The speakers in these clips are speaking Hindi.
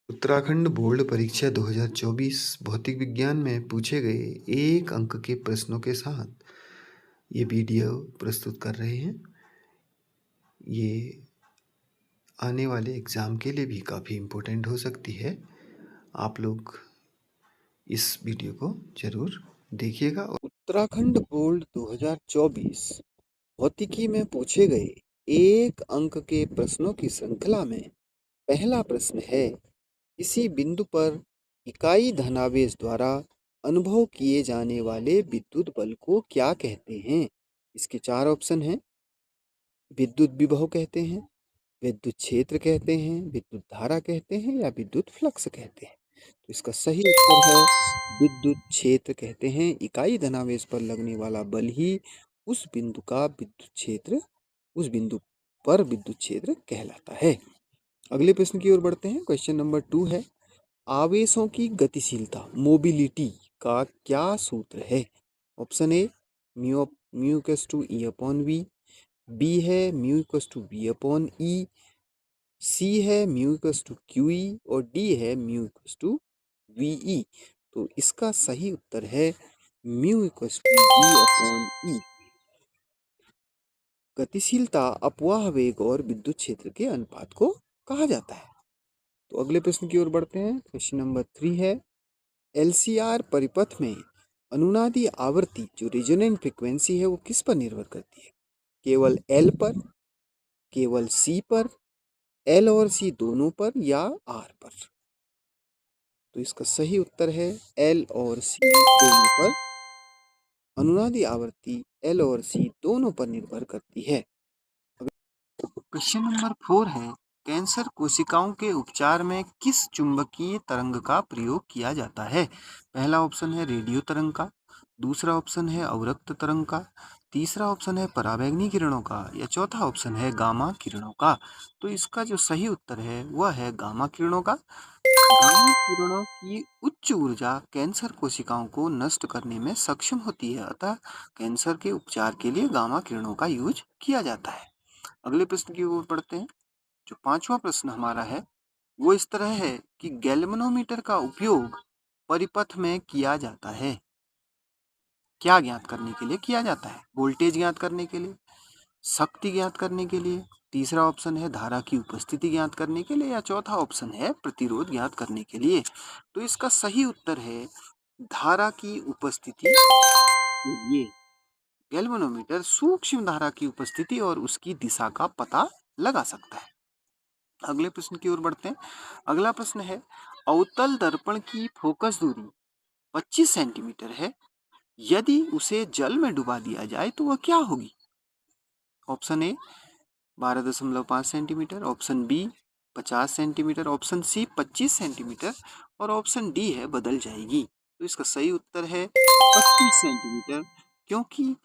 उत्तराखंड बोर्ड परीक्षा 2024 भौतिक विज्ञान में पूछे गए 1 अंक के प्रश्नों के साथ ये वीडियो प्रस्तुत कर रहे हैं। ये आने वाले एग्ज़ाम के लिए भी काफ़ी इम्पोर्टेंट हो सकती है। आप लोग इस वीडियो को ज़रूर देखिएगा। उत्तराखंड बोर्ड 2024 भौतिकी में पूछे गए 1 अंक के प्रश्नों की श्रृंखला में पहला प्रश्न है, किसी बिंदु पर इकाई धनावेश द्वारा अनुभव किए जाने वाले विद्युत बल को क्या कहते हैं? इसके 4 ऑप्शन हैं। विद्युत विभव कहते हैं, विद्युत क्षेत्र कहते हैं, विद्युत धारा कहते हैं या विद्युत फ्लक्स कहते हैं। तो इसका सही उत्तर है विद्युत क्षेत्र कहते हैं। इकाई धनावेश पर लगने वाला बल ही उस बिंदु का विद्युत क्षेत्र उस बिंदु पर विद्युत क्षेत्र कहलाता है। अगले प्रश्न की ओर बढ़ते हैं। क्वेश्चन नंबर 2 है, आवेशों की गतिशीलता मोबिलिटी का क्या सूत्र है? Option A mu mu equals to E upon V, B है mu equals to V upon E, C है mu equals to Q E और डी है mu equals to V E. तो इसका सही उत्तर है mu equals to V upon E. गतिशीलता अपवाह वेग और विद्युत क्षेत्र के अनुपात को कहा जाता है। तो अगले प्रश्न की ओर बढ़ते हैं। क्वेश्चन नंबर 3 है, एलसीआर परिपथ में अनुनादी आवृत्ति जो रेजोनेंट फ्रीक्वेंसी है वो किस पर निर्भर करती है? केवल एल पर, केवल सी पर, एल और सी दोनों पर या आर पर? तो इसका सही उत्तर है एल और सी दोनों पर। अनुनादी आवृत्ति एल और सी दोनों पर निर्भर करती है। क्वेश्चन नंबर 4 है, कैंसर कोशिकाओं के उपचार में किस चुंबकीय तरंग का प्रयोग किया जाता है? पहला ऑप्शन है रेडियो तरंग का, दूसरा ऑप्शन है अवरक्त तरंग का, तीसरा ऑप्शन है पराबैंगनी किरणों का या चौथा ऑप्शन है गामा किरणों का। तो इसका जो सही उत्तर है वह है गामा किरणों का। गामा किरणों की उच्च ऊर्जा कैंसर कोशिकाओं को नष्ट करने में सक्षम होती है, अतः कैंसर के उपचार के लिए गामा किरणों का यूज किया जाता है। अगले प्रश्न की ओर बढ़ते हैं। जो 5वां प्रश्न हमारा है वो इस तरह है कि गैल्वेनोमीटर का उपयोग परिपथ में किया जाता है। क्या ज्ञात करने के लिए किया जाता है? वोल्टेज ज्ञात करने के लिए, शक्ति ज्ञात करने के लिए, तीसरा ऑप्शन है धारा की उपस्थिति ज्ञात करने के लिए या चौथा ऑप्शन है प्रतिरोध ज्ञात करने के लिए। तो इसका सही उत्तर है धारा की उपस्थिति के लिए। गैल्वेनोमीटर सूक्ष्म धारा की उपस्थिति और उसकी दिशा का पता लगा सकता है। अगले प्रश्न की ओर बढ़ते हैं। अगला प्रश्न है, अवतल दर्पण की फोकस दूरी 25 सेंटीमीटर है, यदि उसे जल में डुबा दिया जाए तो वह क्या होगी? Option A 12.5 centimetre, option B 50 centimetre, option C 25 centimetre और ऑप्शन डी है बदल जाएगी। तो इसका सही उत्तर है 25 सेंटीमीटर, क्योंकि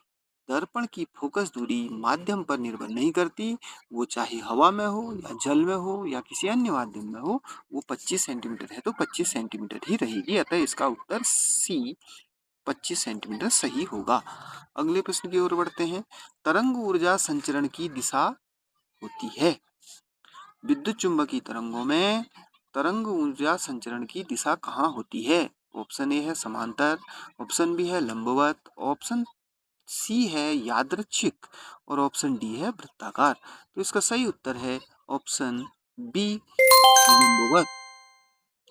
दर्पण की फोकस दूरी माध्यम पर निर्भर नहीं करती। वो चाहे हवा में हो या जल में हो या किसी अन्य माध्यम में हो, वो 25 सेंटीमीटर है तो 25 सेंटीमीटर ही रहेगी। अतः इसका उत्तर सी 25 सेंटीमीटर सही होगा। अगले प्रश्न की ओर बढ़ते हैं। तरंग ऊर्जा संचरण की दिशा होती है। विद्युत चुंबकीय तरंगों में तरंग ऊर्जा संचरण की दिशा कहाँ होती है? ऑप्शन ए है समांतर, ऑप्शन बी है लंबवत, ऑप्शन सी है यादृच्छिक और ऑप्शन डी है वृत्ताकार। तो इसका सही उत्तर है ऑप्शन बी लंबवत।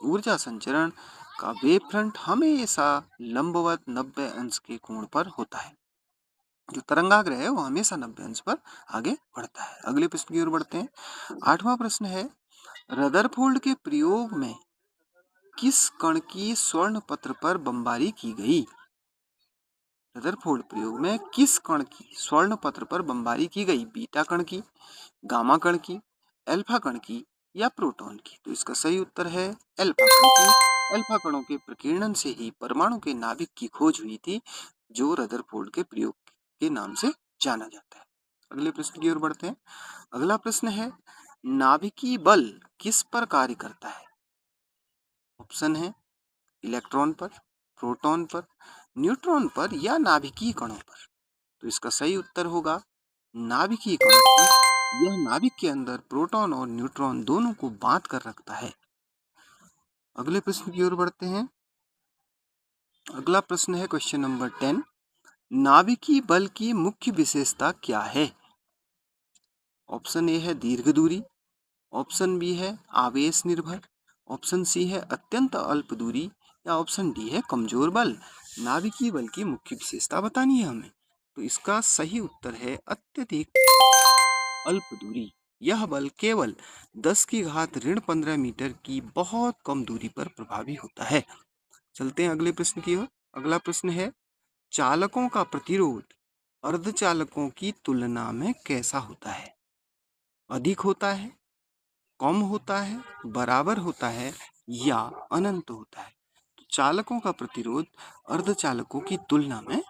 ऊर्जा संचरण का वेव फ्रंट हमेशा लंबवत 90 अंश के कोण पर होता है। जो तरंगाग्र है वो हमेशा 90 अंश पर आगे बढ़ता है। अगले प्रश्न की ओर बढ़ते हैं। 8वां प्रश्न है, रदरफोर्ड के प्रयोग में किस कण की स्वर्ण पत्र पर बमबारी की गई? रदरफोर्ड प्रयोग में किस कण की स्वर्ण पत्र पर बमबारी की गई? बीटा कण की, गामा कण की, अल्फा कण की या प्रोटॉन की? तो इसका सही उत्तर है अल्फा कण की। अल्फा कणों के प्रकीर्णन से ही परमाणु के नाभिक की खोज हुई थी, जो रदरफोर्ड के प्रयोग के नाम से जाना जाता है। अगले प्रश्न की ओर बढ़ते हैं। अगला प्रश्न है, नाभिकीय बल किस पर कार्य करता है? ऑप्शन है इलेक्ट्रॉन पर, प्रोटॉन पर, न्यूट्रॉन पर या नाभिकीय कणों पर? तो इसका सही उत्तर होगा नाभिकीय कणों पर। यह नाभिक के अंदर प्रोटॉन और न्यूट्रॉन दोनों को बांध कर रखता है। अगले प्रश्न की ओर बढ़ते हैं। अगला प्रश्न है क्वेश्चन नंबर 10। नाभिकीय बल की मुख्य विशेषता क्या है? ऑप्शन ए है दीर्घ दूरी, ऑप्शन बी है आवेश निर्भर, ऑप्शन सी है अत्यंत अल्प दूरी या ऑप्शन डी है कमजोर बल। नाभिकीय बल की मुख्य विशेषता बतानी है हमें, तो इसका सही उत्तर है अत्यधिक अल्प दूरी। यह बल केवल 10 की घात ऋण 15 मीटर की बहुत कम दूरी पर प्रभावी होता है। चलते हैं अगले प्रश्न की ओर। अगला प्रश्न है, चालकों का प्रतिरोध अर्धचालकों की तुलना में कैसा होता है? अधिक होता है, कम होता है, बराबर होता है या अनंत होता है? तो चालकों का प्रतिरोध अर्धचालकों की तुलना में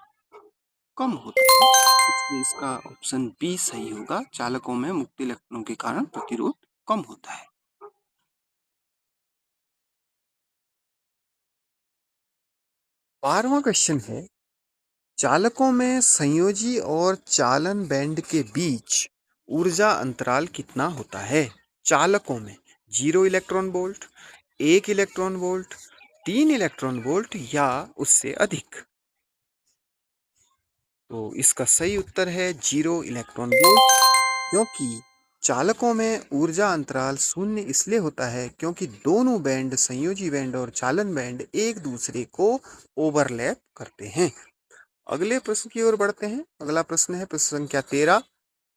कम होता है, इसलिए इसका ऑप्शन बी सही होगा। चालकों में मुक्त इलेक्ट्रॉनों के कारण प्रतिरोध कम होता है। 12वां क्वेश्चन है, चालकों में संयोजी और चालन बैंड के बीच ऊर्जा अंतराल कितना होता है? चालकों में 0 electron volt, 1 electron volt, 3 electron volt या उससे अधिक? तो इसका सही उत्तर है 0 इलेक्ट्रॉन वोल्ट, क्योंकि चालकों में ऊर्जा अंतराल शून्य इसलिए होता है क्योंकि दोनों बैंड संयोजी बैंड और चालन बैंड एक दूसरे को ओवरलैप करते हैं। अगले प्रश्न की ओर बढ़ते हैं। अगला प्रश्न है प्रश्न संख्या 13।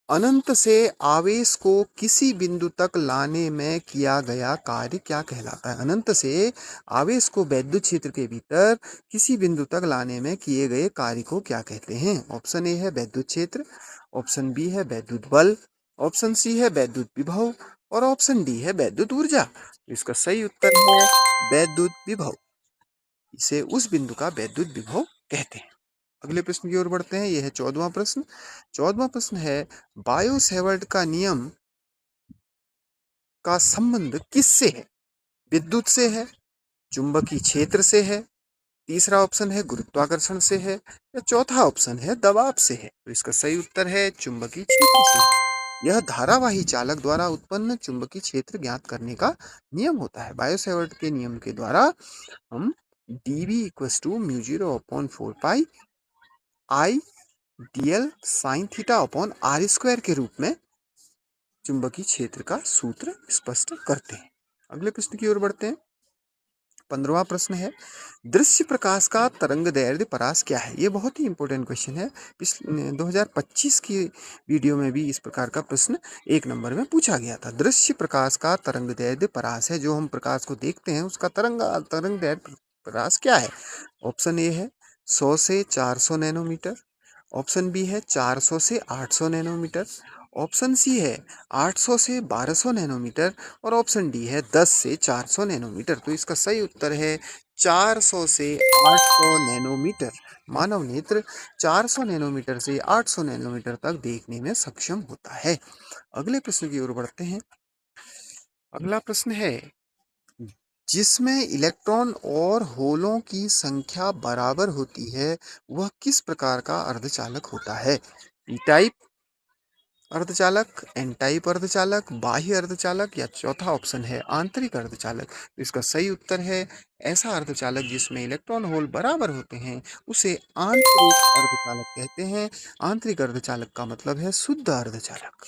अनंत से आवेश को किसी बिंदु तक लाने में किया गया कार्य क्या कहलाता है? अनंत से आवेश को वैद्युत क्षेत्र के भीतर किसी बिंदु तक लाने में किए गए कार्य को क्या कहते हैं? ऑप्शन ए है वैद्युत क्षेत्र, ऑप्शन बी है वैद्युत बल, ऑप्शन सी है वैद्युत विभव और ऑप्शन डी है वैद्युत ऊर्जा। इसका सही उत्तर है वैद्युत विभव। इसे उस बिंदु का वैद्युत विभव कहते हैं। अगले प्रश्न की ओर बढ़ते हैं। यह है 14वां प्रश्न। 14वां प्रश्न है, बायो सेवर्ट का नियम का संबंध किससे है? विद्युत से है, चुंबकीय क्षेत्र से है, तीसरा ऑप्शन है गुरुत्वाकर्षण से है या चौथा ऑप्शन है दबाव से है? तो इसका सही उत्तर है चुंबकीय क्षेत्र से। यह धारावाही चालक द्वारा उत्पन्न चुंबकीय क्षेत्र ज्ञात करने का नियम होता है। बायो सेवर्ट के नियम के द्वारा हम dV equals to mu 0 upon 4 pi I dl sine theta upon R square के रूप में चुंबकीय क्षेत्र का सूत्र स्पष्ट करते हैं। अगले प्रश्न की ओर बढ़ते हैं। 15वां प्रश्न है, दृश्य प्रकाश का तरंग दैर्ध्य परास क्या है? ये बहुत ही इंपॉर्टेंट क्वेश्चन है। पिछले 2025 की वीडियो में भी इस प्रकार का प्रश्न 1 नंबर में पूछा गया था। दृश्य प्रकाश का तरंग दैर्ध्य परास है, जो हम प्रकाश को देखते हैं उसका तरंग दैर्ध्य परास क्या है? ऑप्शन ए है 100 से 400 नैनोमीटर, ऑप्शन बी है 400 से 800 नैनोमीटर, ऑप्शन सी है 800 से 1200 नैनोमीटर और ऑप्शन डी है 10 से 400 नैनोमीटर। तो इसका सही उत्तर है 400 से 800 नैनोमीटर। मानव नेत्र 400 नैनोमीटर से 800 नैनोमीटर तक देखने में सक्षम होता है। अगले प्रश्न की ओर बढ़ते हैं। अगला प्रश्न है, जिसमें इलेक्ट्रॉन और होलों की संख्या बराबर होती है वह किस प्रकार का अर्धचालक होता है? पी टाइप अर्धचालक, एन टाइप अर्धचालक, बाह्य अर्धचालक या चौथा ऑप्शन है आंतरिक अर्धचालक? तो इसका सही उत्तर है ऐसा अर्धचालक जिसमें इलेक्ट्रॉन होल बराबर होते हैं उसे आंतरिक अर्धचालक कहते हैं। आंतरिक अर्धचालक का मतलब है शुद्ध अर्धचालक।